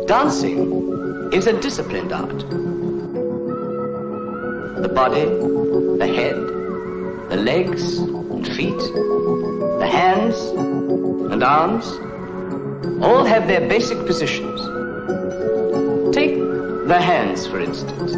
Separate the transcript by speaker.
Speaker 1: Dancing is a disciplined art. The body, the head, the legs and feet, the hands and arms, all have their basic positions. Take the hands, for instance.